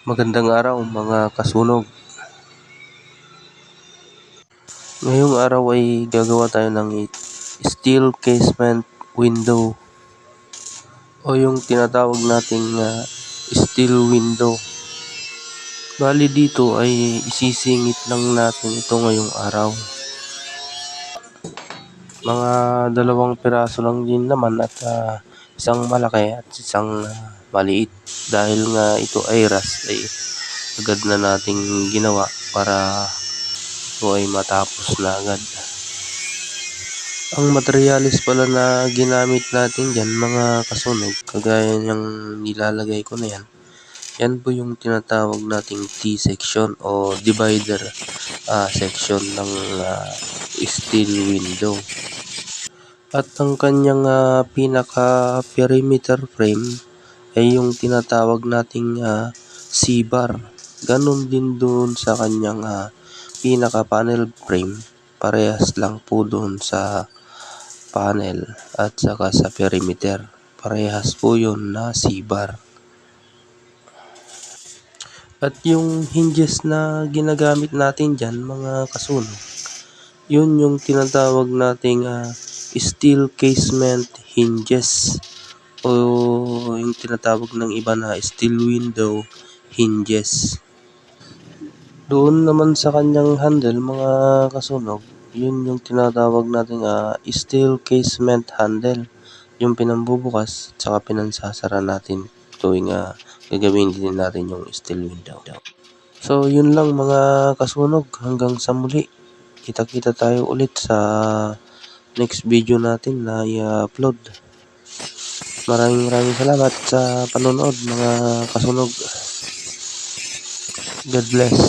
Magandang araw mga kasunog. Ngayong araw ay gagawa tayo ng steel casement window o yung tinatawag nating steel window. Bali dito ay isisingit lang natin ito ngayong araw. Mga 2 piraso lang din naman at isang malaki at isang maliit. Dahil nga ito ay rust ay agad na nating ginawa para ito ay matapos na agad. Ang materialis pala na ginamit natin dyan mga kasunog, kagaya niyang nilalagay ko na yan, yan po yung tinatawag nating T-section o divider section ng steel window. At ang kanyang pinaka-perimeter frame ay yung tinatawag nating C-bar. Ganon din doon sa kanyang pinaka-panel frame. Parehas lang po doon sa panel at saka sa perimeter. Parehas po yun na C-bar. At yung hinges na ginagamit natin dyan mga kasunog, yun yung tinatawag nating steel casement hinges o yung tinatawag ng iba na steel window hinges. Doon naman sa kanyang handle mga kasunog, yun yung tinatawag nating steel casement handle, yung pinambubukas at saka pinansasara natin tuwing gagawin din natin yung steel window. So yun lang mga kasunog, hanggang sa muli. Kita-kita tayo ulit sa next video natin na i-upload. Maraming salamat sa panonood mga kasunog. God bless.